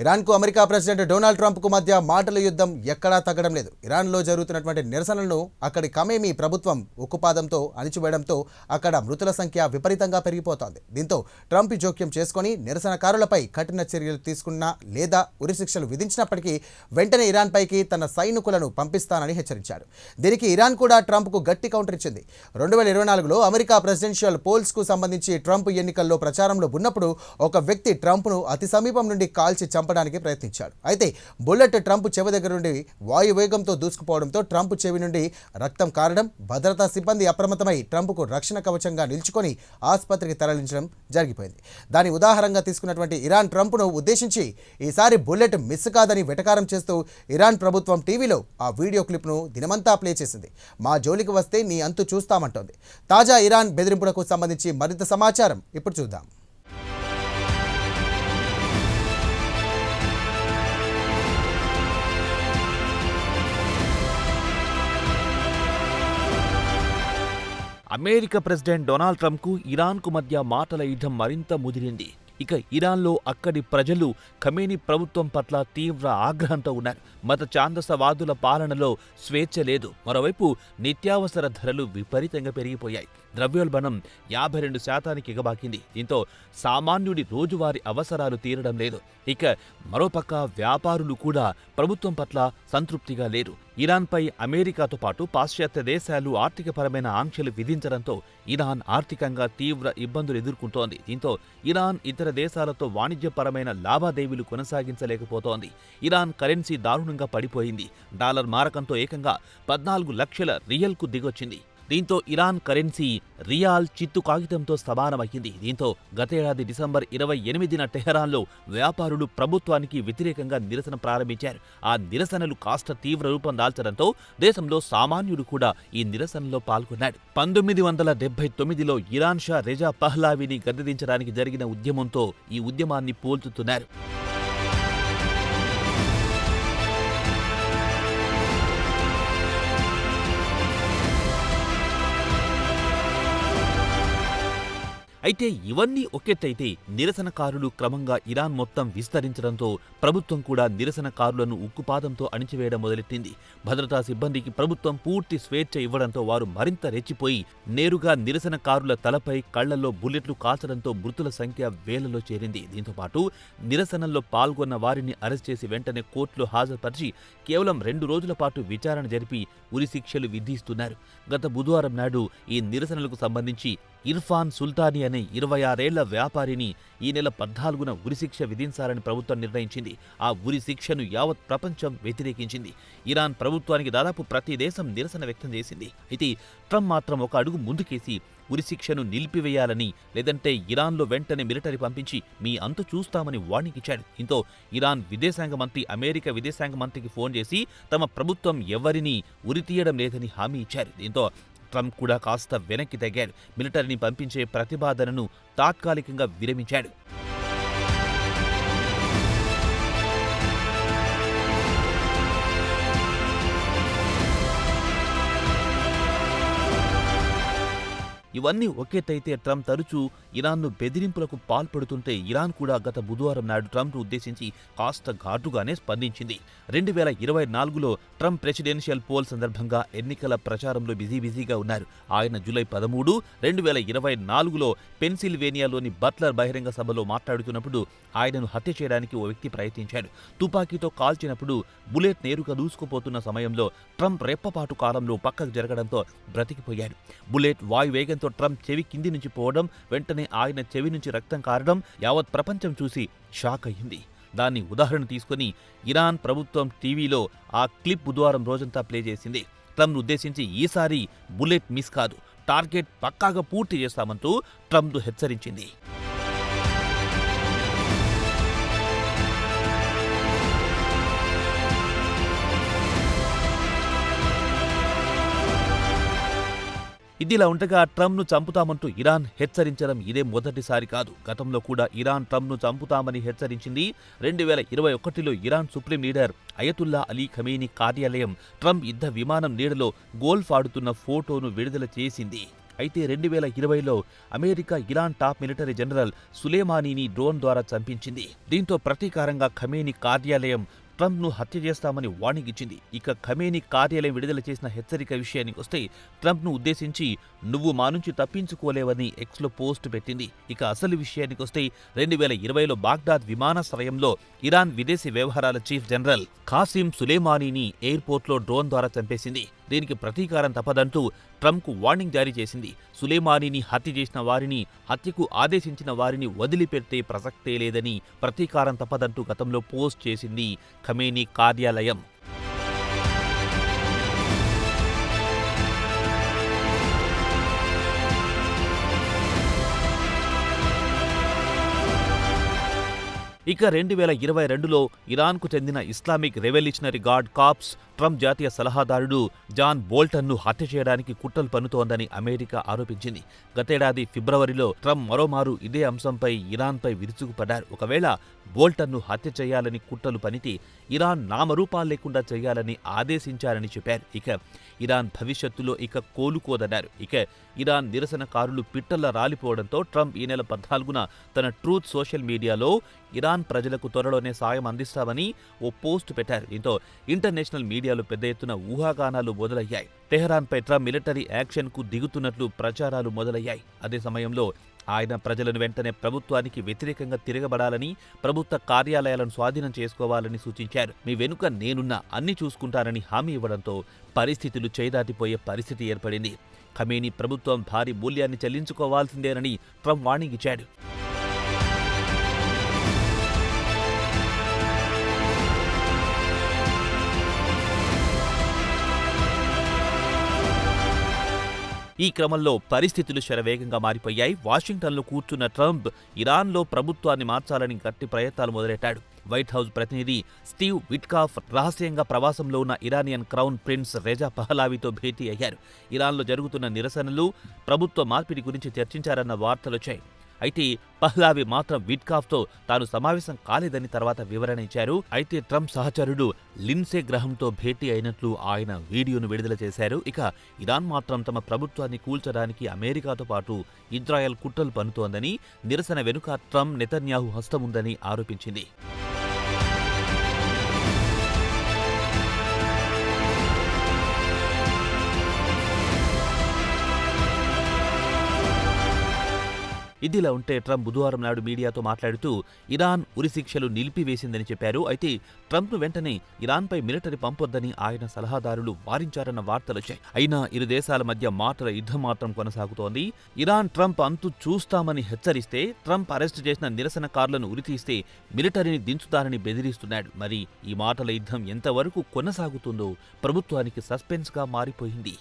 ఇరాన్కు America president Donald ట్రంప్కు మధ్య మాటల యుద్ధం ఎక్కడా తగ్గడం లేదు. ఇరాన్లో జరుగుతున్నటువంటి నిరసనలను అక్కడి ఖమేనీ ప్రభుత్వం ఉక్కుపాదంతో అణిచివేయడంతో అక్కడ మృతుల సంఖ్య విపరీతంగా పెరిగిపోతోంది. దీంతో ట్రంప్ జోక్యం చేసుకొని నిరసనకారులపై కఠిన చర్యలు తీసుకున్నా లేదా ఉరిశిక్షలు విధించినప్పటికీ వెంటనే ఇరాన్పైకి తన సైనికులను పంపిస్తానని హెచ్చరించాడు. దీనికి ఇరాన్ కూడా ట్రంప్కు గట్టి కౌంటర్ ఇచ్చింది. 2024లో అమెరికా ప్రెసిడెన్షియల్ పోల్స్కు సంబంధించి ట్రంప్ ఎన్నికల్లో ప్రచారంలో ఉన్నప్పుడు ఒక వ్యక్తి ట్రంప్ను అతి సమీపం నుండి కాల్చి చంపడానికి ప్రయత్నించాడు. అయితే బుల్లెట్ ట్రంప్ చెవి దగ్గర నుండి వాయువేగంతో దూసుకుపోవడంతో ట్రంప్ చెవి నుండి రక్తం కారడం, భద్రతా సిబ్బంది అప్రమత్తమై ట్రంప్కు రక్షణ కవచంగా నిలుచుకొని ఆసుపత్రికి తరలించడం జరిగిపోయింది. దాని ఉదాహరణగా తీసుకున్నటువంటి ఇరాన్ ట్రంప్ను ఉద్దేశించి ఈసారి బుల్లెట్ మిస్ కాదని వెటకారం చేస్తూ ఇరాన్ ప్రభుత్వం టీవీలో ఆ వీడియో క్లిప్ను దినమంతా ప్లే చేసింది. మా జోలికి వస్తే నీ అంతు చూస్తామంటోంది. తాజా ఇరాన్ బెదిరింపులకు సంబంధించి మరింత సమాచారం ఇప్పుడు చూద్దాం. అమెరికా ప్రెసిడెంట్ డొనాల్డ్ ట్రంప్కు ఇరాన్కు మధ్య మాటల యుద్ధం మరింత ముదిరింది. ఇక ఇరాన్లో అక్కడి ప్రజలు ఖమేనీ ప్రభుత్వం పట్ల తీవ్ర ఆగ్రహంతో ఉన్నారు. మత ఛాందసవాదుల పాలనలో స్వేచ్ఛ లేదు. మరోవైపు నిత్యావసర ధరలు విపరీతంగా పెరిగిపోయాయి. ద్రవ్యోల్బణం 52% ఎగబాకింది. దీంతో సామాన్యుడి రోజువారీ అవసరాలు తీరడం లేదు. ఇక మరోపక్క వ్యాపారులు కూడా ప్రభుత్వం పట్ల సంతృప్తిగా లేరు. ఇరాన్పై అమెరికాతో పాటు పాశ్చాత్య దేశాలు ఆర్థికపరమైన ఆంక్షలు విధించడంతో ఇరాన్ ఆర్థికంగా తీవ్ర ఇబ్బందులు ఎదుర్కొంటోంది. దీంతో ఇరాన్ ఇతర దేశాలతో వాణిజ్యపరమైన లావాదేవీలు కొనసాగించలేకపోతోంది. ఇరాన్ కరెన్సీ దారుణంగా పడిపోయింది. డాలర్ మారకంతో ఏకంగా 14 లక్షల రియల్కు దిగొచ్చింది. దీంతో ఇరాన్ కరెన్సీ రియాల్ చిత్తు కాగితంతో సమానమయ్యింది. దీంతో గతేడాది డిసెంబర్ 28న టెహరాన్లో వ్యాపారులు ప్రభుత్వానికి వ్యతిరేకంగా నిరసన ప్రారంభించారు. ఆ నిరసనలు కాస్త తీవ్ర రూపం దాల్చడంతో దేశంలో సామాన్యుడు కూడా ఈ నిరసనలో పాల్గొన్నాడు. 1979లో ఇరాన్ షా రెజా పహ్లావీని గద్దెదించడానికి జరిగిన ఉద్యమంతో ఈ ఉద్యమాన్ని పోల్చుతున్నారు. అయితే ఇవన్నీ ఒకెత్తైతే నిరసనకారులు క్రమంగా ఇరాన్ మొత్తం విస్తరించడంతో ప్రభుత్వం కూడా నిరసనకారులను ఉక్కుపాదంతో అణిచివేయడం మొదలెట్టింది. భద్రతా సిబ్బందికి ప్రభుత్వం పూర్తి స్వేచ్ఛ ఇవ్వడంతో వారు మరింత రెచ్చిపోయి నేరుగా నిరసనకారుల తలపై కళ్లలో బుల్లెట్లు కాల్చడంతో మృతుల సంఖ్య వేలలో చేరింది. దీంతోపాటు నిరసనల్లో పాల్గొన్న వారిని అరెస్ట్ చేసి వెంటనే కోర్టులో హాజరుపరిచి కేవలం 2 రోజుల పాటు విచారణ జరిపి ఉరిశిక్షలు విధిస్తున్నారు. గత బుధవారం నాడు ఈ నిరసనలకు సంబంధించి ఇర్ఫాన్ సుల్తానీ అనే 26 ఏళ్ల వ్యాపారిని ఈ నెల 14న ఉరిశిక్ష విధించాలని ప్రభుత్వం నిర్ణయించింది. ఆ ఉరిశిక్షను యావత్ ప్రపంచం వ్యతిరేకించింది. ఇరాన్ ప్రభుత్వానికి దాదాపు ప్రతి దేశం నిరసన వ్యక్తం చేసింది. అయితే ట్రంప్ మాత్రం ఒక అడుగు ముందుకేసి ఉరిశిక్షను నిలిపివేయాలని, లేదంటే ఇరాన్లో వెంటనే మిలిటరీ పంపించి మీ అంతు చూస్తామని వార్నింగ్ ఇచ్చాడు. దీంతో ఇరాన్ విదేశాంగ మంత్రి అమెరికా విదేశాంగ మంత్రికి ఫోన్ చేసి తమ ప్రభుత్వం ఎవరినీ ఉరితీయడం లేదని హామీ ఇచ్చారు. దీంతో ట్రంప్ కూడా కాస్త వెనక్కి తగ్గారు. మిలిటరీని పంపించే ప్రతిపాదనను తాత్కాలికంగా విరమించాడు. ఇవన్నీ ఒకెత్తైతే ట్రంప్ తరచూ ఇరాన్ను బెదిరింపులకు పాల్పడుతుంటే ఇరాన్ కూడా గత బుధవారం నాడు ట్రంప్ను ఉద్దేశించి కాస్త ఘాటుగానే స్పందించింది. 2024లో ట్రంప్ ప్రెసిడెన్షియల్ పోల్ సందర్భంగా ఎన్నికల ప్రచారంలో బిజీగా ఉన్నారు. ఆయన జూలై 13, 2024లో పెన్సిల్వేనియాలోని బట్లర్ బహిరంగ సభలో మాట్లాడుతున్నప్పుడు ఆయనను హత్య చేయడానికి ఓ వ్యక్తి ప్రయత్నించాడు. తుపాకీతో కాల్చినప్పుడు బుల్లెట్ నేరుగా దూసుకుపోతున్న సమయంలో ట్రంప్ రెప్పపాటు కాలంలో పక్కకు జరగడంతో బ్రతికిపోయాడు. బుల్లెట్ వాయువేగంతో ట్రంప్ చెవి కింది నుంచి పోవడం, వెంటనే ఆయన చెవి నుంచి రక్తం కారడం యావత్ ప్రపంచం చూసి షాక్ అయ్యింది. దాన్ని ఉదాహరణ తీసుకుని ఇరాన్ ప్రభుత్వం టీవీలో ఆ క్లిప్ బుధవారం రోజంతా ప్లే చేసింది. ట్రంప్ను ఉద్దేశించి ఈసారి బుల్లెట్ మిస్ కాదు, టార్గెట్ పక్కాగా పూర్తి చేస్తామంటూ ట్రంప్ను హెచ్చరించింది. ఇదిలా ఉండగా ట్రంప్ను చంపుతామంటూ ఇరాన్ హెచ్చరించడం ఇదే మొదటిసారి కాదు. గతంలో కూడా ఇరాన్ ట్రంప్ను చంపుతామని హెచ్చరించింది. 2021లో Iran supreme leader Ayatollah Ali Khamenei కార్యాలయం ట్రంప్ యుద్ధ విమానం నీడలో గోల్ఫ్ ఆడుతున్న ఫోటోను విడుదల చేసింది. అయితే 2020లో America Iran top military general సులేమానీని డ్రోన్ ద్వారా చంపించింది. దీంతో ప్రతీకారంగా ఖమేనీ కార్యాలయం ట్రంప్ను హత్య చేస్తామని వార్నింగ్ ఇచ్చింది. ఇక ఖమేనీ కార్యాలయం విడుదల చేసిన హెచ్చరిక విషయానికి వస్తే ట్రంప్ను ఉద్దేశించి నువ్వు మా నుంచి తప్పించుకోలేవని ఎక్స్లో పోస్ట్ పెట్టింది. ఇక అసలు విషయానికి వస్తే 2020లో బాగ్దాద్ విమానాశ్రయంలో ఇరాన్ విదేశీ వ్యవహారాల చీఫ్ జనరల్ ఖాసిం సులేమానీని ఎయిర్పోర్ట్లో డ్రోన్ ద్వారా చంపేసింది. దీనికి ప్రతీకారం తప్పదంటూ ట్రంప్కు వార్నింగ్ జారీ చేసింది. సులేమానీని హత్య చేసిన వారిని, హత్యకు ఆదేశించిన వారిని వదిలిపెట్టే ప్రసక్తే లేదని ప్రతీకారం తప్పదంటూ గతంలో పోస్ట్ చేసింది ఖమేనీ కార్యాలయం. ఇక 2022లో ఇరాన్కు చెందిన Islamic revolutionary guard corps Trump జాతీయ సలహాదారుడు జాన్ బోల్టన్ను హత్య చేయడానికి కుట్రలు పన్నుతోందని అమెరికా ఆరోపించింది. గతేడాది ఫిబ్రవరిలో ట్రంప్ మరోమారు ఇదే అంశంపై ఇరాన్పై విరుచుకుపడ్డారు. ఒకవేళ బోల్టన్ను హత్య చేయాలని కుట్రలు పనితే ఇరాన్ నామరూపాలు లేకుండా చేయాలని ఆదేశించారని చెప్పారు. ఇక ఇరాన్ భవిష్యత్తులో కోలుకోదన్నారు. ఇక ఇరాన్ నిరసనకారులు పిట్టల్లా రాలిపోవడంతో ట్రంప్ ఈ నెల 14న తన ట్రూత్ సోషల్ మీడియాలో ఇరాన్ ప్రజలకు త్వరలోనే సాయం అందిస్తామని ఓ పోస్ట్ పెట్టారు. దీంతో ఇంటర్నేషనల్ మీడియాలో పెద్ద ఎత్తున ఊహాగానాలు మొదలయ్యాయి. టెహరాన్పై ట్రంప్ మిలిటరీ యాక్షన్కు దిగుతున్నట్లు ప్రచారాలు మొదలయ్యాయి. అదే సమయంలో ఆయన ప్రజలను వెంటనే ప్రభుత్వానికి వ్యతిరేకంగా తిరగబడాలని, ప్రభుత్వ కార్యాలయాలను స్వాధీనం చేసుకోవాలని సూచించారు. మీ వెనుక నేనున్నా, అన్ని చూసుకుంటానని హామీ ఇవ్వడంతో పరిస్థితులు చేదాటిపోయే పరిస్థితి ఏర్పడింది. ఖమేనీ ప్రభుత్వం భారీ మూల్యాన్ని చెల్లించుకోవాల్సిందేనని ట్రంప్ వార్నింగ్ ఇచ్చాడు. ఈ క్రమంలో పరిస్థితులు శరవేగంగా మారిపోయాయి. వాషింగ్టన్లో కూర్చున్న ట్రంప్ ఇరాన్లో ప్రభుత్వాన్ని మార్చాలని గట్టి ప్రయత్నాలు మొదలెట్టాడు. వైట్ హౌస్ ప్రతినిధి స్టీవ్ విట్కాఫ్ రహస్యంగా ప్రవాసంలో ఉన్న ఇరానియన్ క్రౌన్ ప్రిన్స్ రెజా పహలావితో భేటీ అయ్యారు. ఇరాన్లో జరుగుతున్న నిరసనలు, ప్రభుత్వ మార్పిడి గురించి చర్చించారన్న వార్తలొచ్చాయి. అయితే పహ్లావి మాత్రం విట్కాఫ్తో తాను సమావేశం కాలేదని తర్వాత వివరణ ఇచ్చారు. అయితే ట్రంప్ సహచరుడు లిండ్సే గ్రహంతో భేటీ అయినట్లు ఆయన వీడియోను విడుదల చేశారు. ఇక ఇరాన్ మాత్రం తమ ప్రభుత్వాన్ని కూల్చడానికి అమెరికాతో పాటు ఇజ్రాయెల్ కుట్రలు పన్నుతోందని, నిరసన వెనుక ట్రంప్, నెతన్యాహు హస్తముందని ఆరోపించింది. ఇదిలా ఉంటే ట్రంప్ బుధవారం నాడు మీడియాతో మాట్లాడుతూ ఇరాన్ ఉరిశిక్షలు నిలిపివేసిందని చెప్పారు. అయితే ట్రంప్ను వెంటనే ఇరాన్పై మిలిటరీ పంపొద్దని ఆయన సలహాదారులు వారించారన్న వార్తలొచ్చాయి. అయినా ఇరు దేశాల మధ్య మాటల యుద్ధం మాత్రం కొనసాగుతోంది. ఇరాన్ ట్రంప్ అంతు చూస్తామని హెచ్చరిస్తే, ట్రంప్ అరెస్టు చేసిన నిరసనకారులను ఉరితీస్తే మిలిటరీని దించుతారని బెదిరిస్తున్నాడు. మరి ఈ మాటల యుద్ధం ఎంతవరకు కొనసాగుతుందో ప్రభుత్వానికి సస్పెన్స్గా మారిపోయింది.